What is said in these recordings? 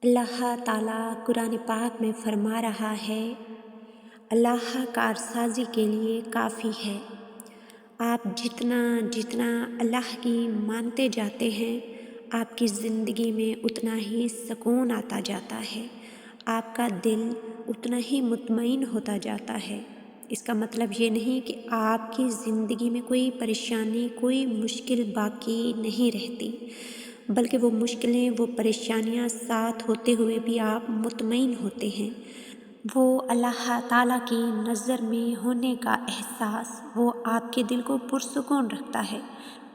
اللہ تعالیٰ قرآن پاک میں فرما رہا ہے، اللہ کارسازی کے لیے کافی ہے۔ آپ جتنا اللہ کی مانتے جاتے ہیں، آپ کی زندگی میں اتنا ہی سکون آتا جاتا ہے، آپ کا دل اتنا ہی مطمئن ہوتا جاتا ہے۔ اس کا مطلب یہ نہیں کہ آپ کی زندگی میں کوئی پریشانی، کوئی مشکل باقی نہیں رہتی، بلکہ وہ مشکلیں، وہ پریشانیاں ساتھ ہوتے ہوئے بھی آپ مطمئن ہوتے ہیں۔ وہ اللہ تعالیٰ کی نظر میں ہونے کا احساس، وہ آپ کے دل کو پرسکون رکھتا ہے۔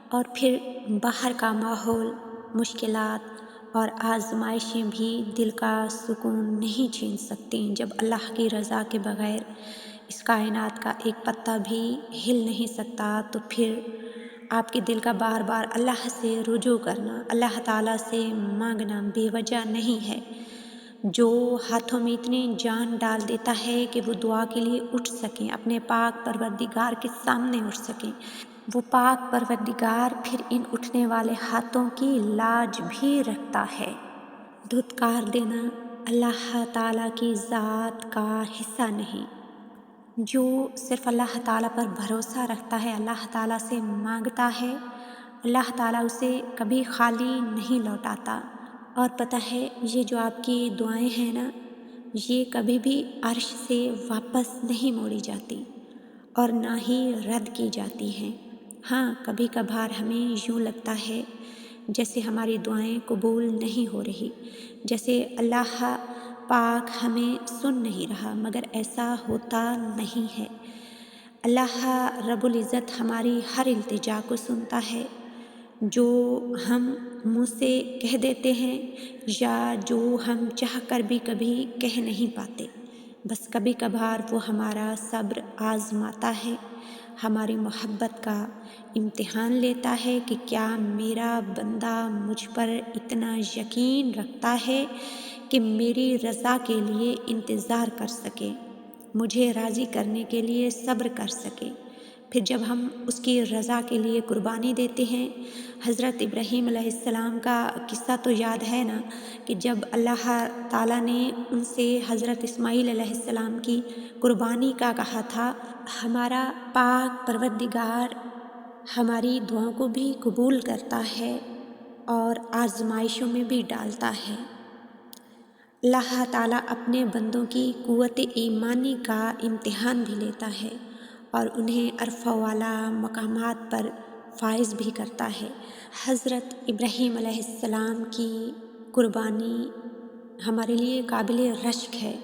اور پھر باہر کا ماحول، مشکلات اور آزمائشیں بھی دل کا سکون نہیں چھین سکتی۔ جب اللہ کی رضا کے بغیر اس کائنات کا ایک پتا بھی ہل نہیں سکتا، تو پھر آپ کے دل کا بار بار اللہ سے رجوع کرنا، اللہ تعالیٰ سے مانگنا بے وجہ نہیں ہے۔ جو ہاتھوں میں اتنی جان ڈال دیتا ہے کہ وہ دعا کے لیے اٹھ سکیں، اپنے پاک پروردگار کے سامنے اٹھ سکیں، وہ پاک پروردگار پھر ان اٹھنے والے ہاتھوں کی لاج بھی رکھتا ہے۔ دھتکار دینا اللہ تعالیٰ کی ذات کا حصہ نہیں۔ جو صرف اللہ تعالیٰ پر بھروسہ رکھتا ہے، اللہ تعالیٰ سے مانگتا ہے، اللہ تعالیٰ اسے کبھی خالی نہیں لوٹاتا۔ اور پتہ ہے، یہ جو آپ کی دعائیں ہیں نا، یہ کبھی بھی عرش سے واپس نہیں موڑی جاتی اور نہ ہی رد کی جاتی ہیں۔ ہاں، کبھی کبھار ہمیں یوں لگتا ہے جیسے ہماری دعائیں قبول نہیں ہو رہی، جیسے اللہ پاک ہمیں سن نہیں رہا، مگر ایسا ہوتا نہیں ہے۔ اللہ رب العزت ہماری ہر التجا کو سنتا ہے، جو ہم منہ سے کہہ دیتے ہیں یا جو ہم چاہ کر بھی کبھی کہہ نہیں پاتے۔ بس کبھی کبھار وہ ہمارا صبر آزماتا ہے، ہماری محبت کا امتحان لیتا ہے کہ کیا میرا بندہ مجھ پر اتنا یقین رکھتا ہے کہ میری رضا کے لیے انتظار کر سکے، مجھے راضی کرنے کے لیے صبر کر سکے۔ پھر جب ہم اس کی رضا کے لیے قربانی دیتے ہیں، حضرت ابراہیم علیہ السلام کا قصہ تو یاد ہے نا، کہ جب اللہ تعالیٰ نے ان سے حضرت اسماعیل علیہ السلام کی قربانی کا کہا تھا، ہمارا پاک پروردگار ہماری دعاؤں کو بھی قبول کرتا ہے اور آزمائشوں میں بھی ڈالتا ہے۔ اللہ تعالیٰ اپنے بندوں کی قوت ایمانی کا امتحان بھی لیتا ہے اور انہیں عرفہ والا مقامات پر فائز بھی کرتا ہے۔ حضرت ابراہیم علیہ السلام کی قربانی ہمارے لیے قابل رشک ہے۔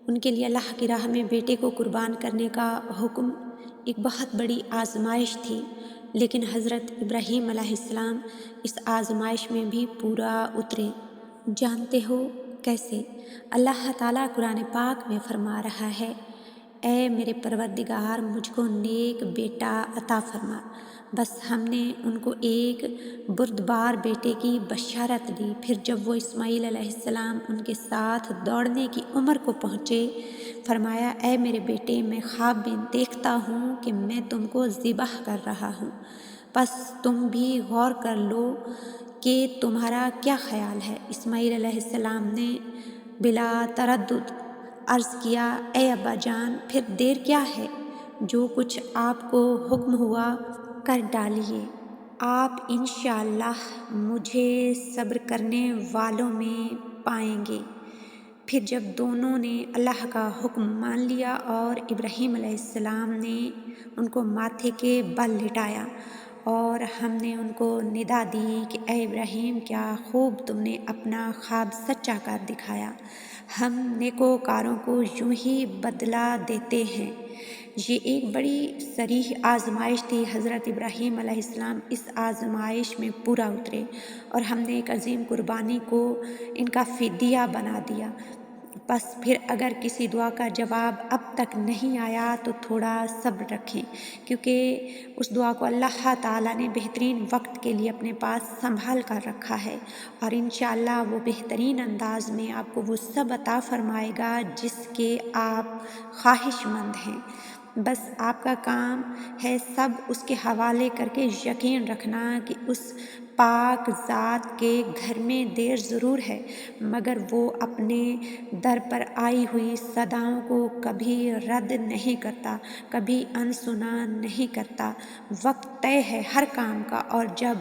ان کے لیے اللہ کی راہ میں بیٹے کو قربان کرنے کا حکم ایک بہت بڑی آزمائش تھی، لیکن حضرت ابراہیم علیہ السلام اس آزمائش میں بھی پورا اترے۔ جانتے ہو کیسے؟ اللہ تعالیٰ قرآن پاک میں فرما رہا ہے، اے میرے پروردگار، مجھ کو نیک بیٹا عطا فرما۔ بس ہم نے ان کو ایک بردبار بیٹے کی بشارت دی۔ پھر جب وہ اسماعیل علیہ السلام ان کے ساتھ دوڑنے کی عمر کو پہنچے، فرمایا، اے میرے بیٹے، میں خواب میں دیکھتا ہوں کہ میں تم کو ذبح کر رہا ہوں، پس تم بھی غور کر لو کہ تمہارا کیا خیال ہے۔ اسماعیل علیہ السلام نے بلا تردد عرض کیا، اے ابا جان، پھر دیر کیا ہے؟ جو کچھ آپ کو حکم ہوا کر ڈالیے، آپ انشاءاللہ مجھے صبر کرنے والوں میں پائیں گے۔ پھر جب دونوں نے اللہ کا حکم مان لیا اور ابراہیم علیہ السلام نے ان کو ماتھے کے بل لٹایا اور ہم نے ان کو ندا دی کہ اے ابراہیم، کیا خوب تم نے اپنا خواب سچا کر دکھایا، ہم نیکوکاروں کو یوں ہی بدلہ دیتے ہیں۔ یہ ایک بڑی صریح آزمائش تھی۔ حضرت ابراہیم علیہ السلام اس آزمائش میں پورا اترے اور ہم نے ایک عظیم قربانی کو ان کا فدیہ بنا دیا۔ بس پھر اگر کسی دعا کا جواب اب تک نہیں آیا تو تھوڑا صبر رکھیں، کیونکہ اس دعا کو اللہ تعالیٰ نے بہترین وقت کے لیے اپنے پاس سنبھال کر رکھا ہے، اور انشاءاللہ وہ بہترین انداز میں آپ کو وہ سب عطا فرمائے گا جس کے آپ خواہش مند ہیں۔ بس آپ کا کام ہے سب اس کے حوالے کر کے یقین رکھنا کہ اس پاک ذات کے گھر میں دیر ضرور ہے، مگر وہ اپنے در پر آئی ہوئی صداؤں کو کبھی رد نہیں کرتا، کبھی انسنا نہیں کرتا۔ وقت طے ہے ہر کام کا، اور جب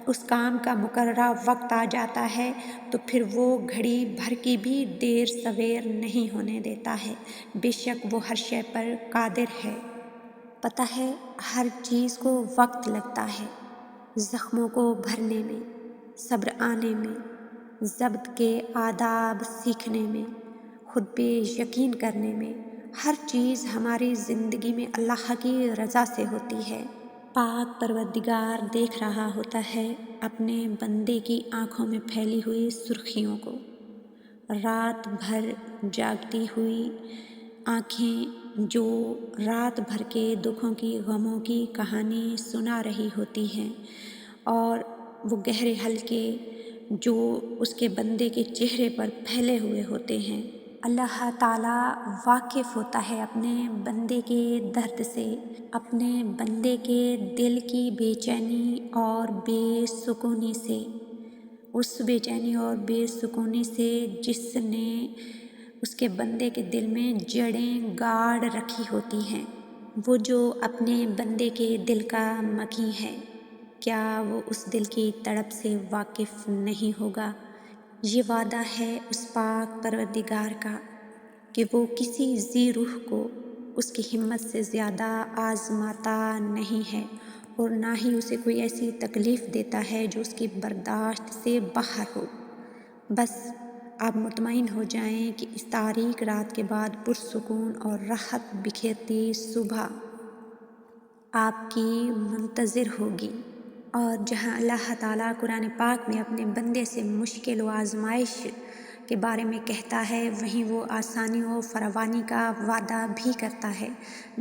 اس کام کا مقررہ وقت آ جاتا ہے تو پھر وہ گھڑی بھر کی بھی دیر سویر نہیں ہونے دیتا ہے۔ بے شک وہ ہر شے پر قادر ہے۔ پتہ ہے ہر چیز کو وقت لگتا ہے، زخموں کو بھرنے میں، صبر آنے میں، ضبط کے آداب سیکھنے میں، خود پہ یقین کرنے میں۔ ہر چیز ہماری زندگی میں اللہ کی رضا سے ہوتی ہے۔ پاک پروردگار دیکھ رہا ہوتا ہے اپنے بندے کی آنکھوں میں پھیلی ہوئی سرخیوں کو۔ رات بھر جاگتی ہوئی آنکھیں جو رات بھر کے دکھوں کی، غموں کی کہانی سنا رہی ہوتی ہیں، اور وہ گہرے حلقے جو اس کے بندے کے چہرے پر پھیلے ہوئے ہوتے ہیں۔ اللہ تعالیٰ واقف ہوتا ہے اپنے بندے کے درد سے، اپنے بندے کے دل کی بے چینی اور بے سکونی سے، اس بے چینی اور بے سکونی سے جس نے اس کے بندے کے دل میں جڑیں گاڑ رکھی ہوتی ہیں۔ وہ جو اپنے بندے کے دل کا مکیں ہے، کیا وہ اس دل کی تڑپ سے واقف نہیں ہوگا؟ یہ وعدہ ہے اس پاک پروردگار کا کہ وہ کسی ذی روح کو اس کی ہمت سے زیادہ آزماتا نہیں ہے، اور نہ ہی اسے کوئی ایسی تکلیف دیتا ہے جو اس کی برداشت سے باہر ہو۔ بس آپ مطمئن ہو جائیں کہ اس تاریک رات کے بعد پرسکون اور راحت بکھیرتی صبح آپ کی منتظر ہوگی۔ اور جہاں اللہ تعالیٰ قرآن پاک میں اپنے بندے سے مشکل و آزمائش کے بارے میں کہتا ہے، وہیں وہ آسانی و فراوانی کا وعدہ بھی کرتا ہے۔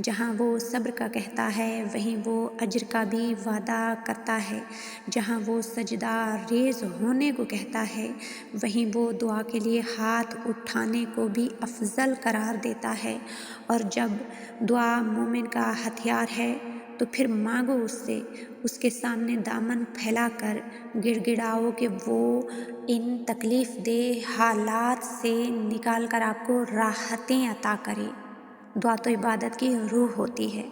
جہاں وہ صبر کا کہتا ہے، وہیں وہ اجر کا بھی وعدہ کرتا ہے۔ جہاں وہ سجدہ ریز ہونے کو کہتا ہے، وہیں وہ دعا کے لیے ہاتھ اٹھانے کو بھی افضل قرار دیتا ہے۔ اور جب دعا مومن کا ہتھیار ہے تو پھر مانگو اس سے، اس کے سامنے دامن پھیلا کر گڑ گڑاؤ کہ وہ ان تکلیف دہ حالات سے نکال کر آپ کو راحتیں عطا کرے۔ دعا تو عبادت کی روح ہوتی ہے،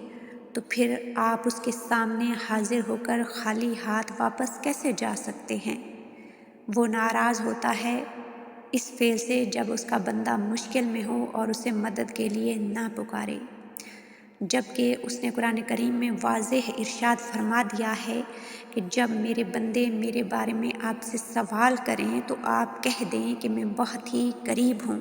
تو پھر آپ اس کے سامنے حاضر ہو کر خالی ہاتھ واپس کیسے جا سکتے ہیں؟ وہ ناراض ہوتا ہے اس فعل سے جب اس کا بندہ مشکل میں ہو اور اسے مدد کے لیے نہ پکارے، جبکہ اس نے قرآن کریم میں واضح ارشاد فرما دیا ہے کہ جب میرے بندے میرے بارے میں آپ سے سوال کریں تو آپ کہہ دیں کہ میں بہت ہی قریب ہوں،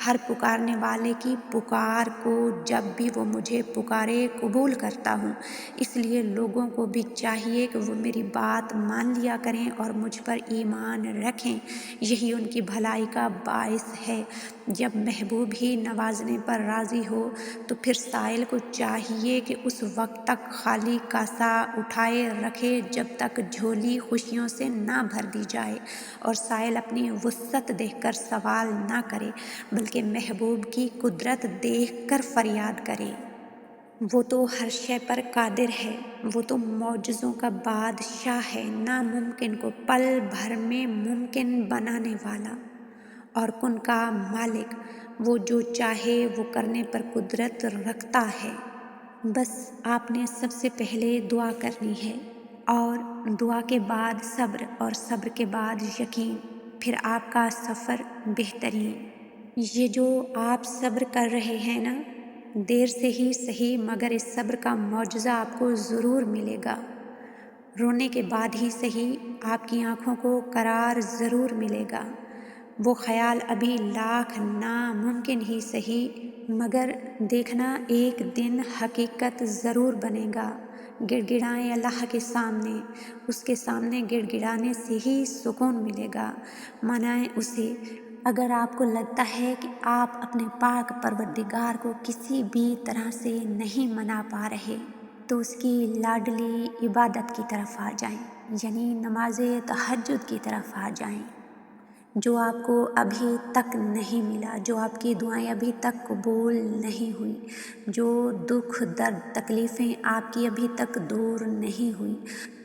ہر پکارنے والے کی پکار کو جب بھی وہ مجھے پکارے قبول کرتا ہوں۔ اس لیے لوگوں کو بھی چاہیے کہ وہ میری بات مان لیا کریں اور مجھ پر ایمان رکھیں، یہی ان کی بھلائی کا باعث ہے۔ جب محبوب ہی نوازنے پر راضی ہو تو پھر سائل کو چاہیے کہ اس وقت تک خالی کاسہ اٹھائے رکھے جب تک جھولی خوشیوں سے نہ بھر دی جائے، اور سائل اپنی وسعت دیکھ کر سوال نہ کرے بلکہ محبوب کی قدرت دیکھ کر فریاد کرے۔ وہ تو ہر شے پر قادر ہے، وہ تو معجزوں کا بادشاہ ہے، ناممکن کو پل بھر میں ممکن بنانے والا اور کن کا مالک۔ وہ جو چاہے وہ کرنے پر قدرت رکھتا ہے۔ بس آپ نے سب سے پہلے دعا کرنی ہے، اور دعا کے بعد صبر، اور صبر کے بعد یقین، پھر آپ کا سفر بہترین۔ یہ جو آپ صبر کر رہے ہیں نا، دیر سے ہی صحیح مگر اس صبر کا معجزہ آپ کو ضرور ملے گا۔ رونے کے بعد ہی صحیح آپ کی آنکھوں کو قرار ضرور ملے گا۔ وہ خیال ابھی لاکھ ناممکن ہی صحیح مگر دیکھنا ایک دن حقیقت ضرور بنے گا۔ گڑ گڑائیں اللہ کے سامنے، اس کے سامنے گڑ گڑانے سے ہی سکون ملے گا۔ منائیں اسے۔ اگر آپ کو لگتا ہے کہ آپ اپنے پاک پروردگار کو کسی بھی طرح سے نہیں منا پا رہے تو اس کی لاڈلی عبادت کی طرف آ جائیں، یعنی نماز تہجد کی طرف آ جائیں، جو آپ کو ابھی تک نہیں ملا، جو آپ کی دعائیں ابھی تک قبول نہیں ہوئی، جو دکھ درد تکلیفیں آپ کی ابھی تک دور نہیں ہوئی،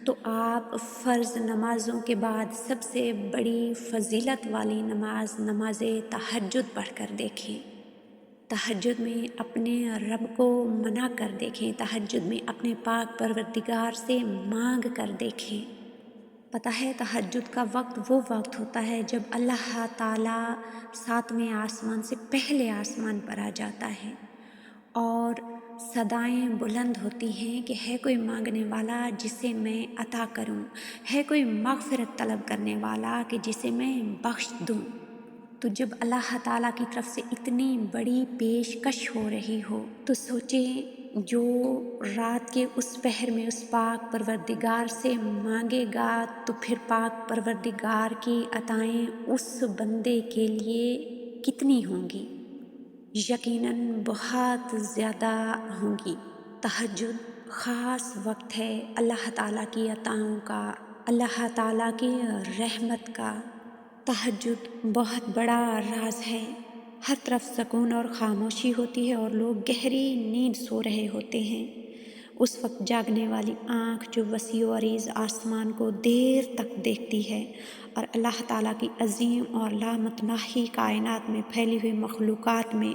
تو آپ فرض نمازوں کے بعد سب سے بڑی فضیلت والی نماز تہجد پڑھ کر دیکھیں۔ تہجد میں اپنے رب کو منا کر دیکھیں، تہجد میں اپنے پاک پروردگار سے مانگ کر دیکھیں۔ پتہ ہے تہجد کا وقت وہ وقت ہوتا ہے جب اللہ تعالیٰ 7ویں آسمان سے پہلے آسمان پر آ جاتا ہے اور صدائیں بلند ہوتی ہیں کہ ہے کوئی مانگنے والا جسے میں عطا کروں، ہے کوئی مغفرت طلب کرنے والا کہ جسے میں بخش دوں۔ تو جب اللہ تعالیٰ کی طرف سے اتنی بڑی پیشکش ہو رہی ہو تو سوچیں، جو رات کے اس پہر میں اس پاک پروردگار سے مانگے گا تو پھر پاک پروردگار کی عطائیں اس بندے کے لیے کتنی ہوں گی؟ یقیناً بہت زیادہ ہوں گی۔ تہجد خاص وقت ہے اللہ تعالیٰ کی عطاؤں کا، اللہ تعالیٰ کی رحمت کا۔ تہجد بہت بڑا راز ہے۔ ہر طرف سکون اور خاموشی ہوتی ہے اور لوگ گہری نیند سو رہے ہوتے ہیں۔ اس وقت جاگنے والی آنکھ جو وسیع و عریض آسمان کو دیر تک دیکھتی ہے اور اللہ تعالیٰ کی عظیم اور لامتناہی کائنات میں پھیلی ہوئی مخلوقات میں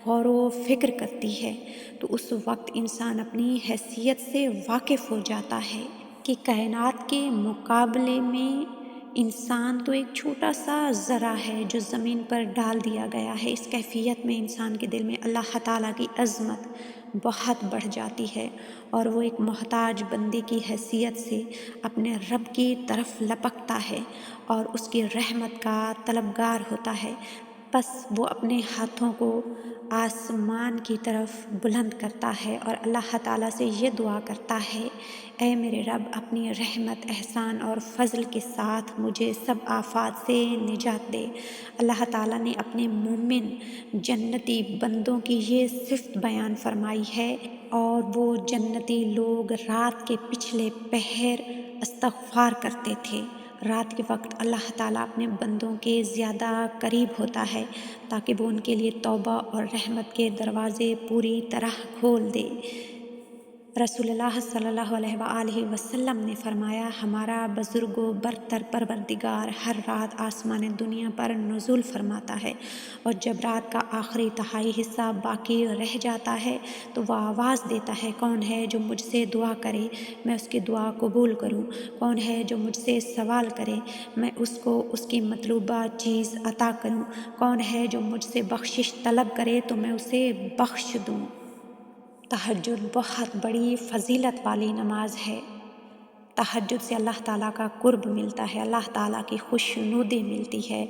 غور و فکر کرتی ہے، تو اس وقت انسان اپنی حیثیت سے واقف ہو جاتا ہے کہ کائنات کے مقابلے میں انسان تو ایک چھوٹا سا ذرہ ہے جو زمین پر ڈال دیا گیا ہے۔ اس کیفیت میں انسان کے دل میں اللہ تعالیٰ کی عظمت بہت بڑھ جاتی ہے اور وہ ایک محتاج بندے کی حیثیت سے اپنے رب کی طرف لپکتا ہے اور اس کی رحمت کا طلبگار ہوتا ہے۔ بس وہ اپنے ہاتھوں کو آسمان کی طرف بلند کرتا ہے اور اللہ تعالیٰ سے یہ دعا کرتا ہے، اے میرے رب، اپنی رحمت، احسان اور فضل کے ساتھ مجھے سب آفات سے نجات دے۔ اللہ تعالیٰ نے اپنے مومن جنتی بندوں کی یہ صفت بیان فرمائی ہے، اور وہ جنتی لوگ رات کے پچھلے پہر استغفار کرتے تھے۔ رات کے وقت اللہ تعالیٰ اپنے بندوں کے زیادہ قریب ہوتا ہے تاکہ وہ ان کے لیے توبہ اور رحمت کے دروازے پوری طرح کھول دے۔ رسول اللہ صلی اللہ علیہ وآلہ وسلم نے فرمایا، ہمارا بزرگ و برتر پروردگار ہر رات آسمان دنیا پر نزول فرماتا ہے، اور جب رات کا آخری تہائی حصہ باقی رہ جاتا ہے تو وہ آواز دیتا ہے، کون ہے جو مجھ سے دعا کرے، میں اس کی دعا قبول کروں، کون ہے جو مجھ سے سوال کرے، میں اس کو اس کی مطلوبہ چیز عطا کروں، کون ہے جو مجھ سے بخشش طلب کرے تو میں اسے بخش دوں۔ تہجد بہت بڑی فضیلت والی نماز ہے۔ تہجد سے اللہ تعالیٰ کا قرب ملتا ہے، اللہ تعالیٰ کی خوشنودی ملتی ہے،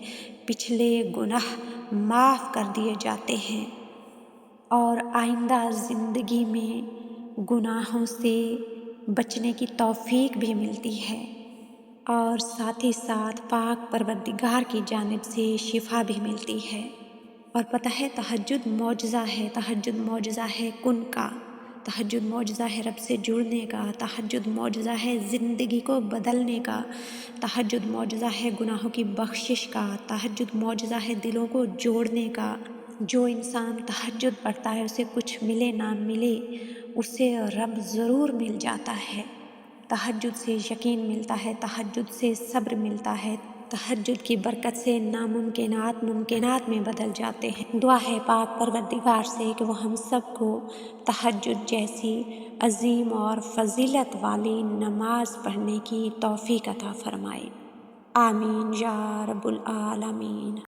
پچھلے گناہ معاف کر دیے جاتے ہیں اور آئندہ زندگی میں گناہوں سے بچنے کی توفیق بھی ملتی ہے، اور ساتھ ہی ساتھ پاک پروردگار کی جانب سے شفا بھی ملتی ہے۔ اور پتہ ہے تہجد معجزہ ہے، تہجد معجزہ ہے کن کا، تہجد معجزہ ہے رب سے جڑنے کا، تہجد معجزہ ہے زندگی کو بدلنے کا، تہجد معجزہ ہے گناہوں کی بخشش کا، تہجد معجزہ ہے دلوں کو جوڑنے کا۔ جو انسان تہجد پڑھتا ہے اسے کچھ ملے نہ ملے، اسے رب ضرور مل جاتا ہے۔ تہجد سے یقین ملتا ہے، تہجد سے صبر ملتا ہے، تہجد کی برکت سے ناممکنات ممکنات میں بدل جاتے ہیں۔ دعا ہے پاک پروردگار سے کہ وہ ہم سب کو تہجد جیسی عظیم اور فضیلت والی نماز پڑھنے کی توفیق عطا فرمائے۔ آمین یا رب العالمین۔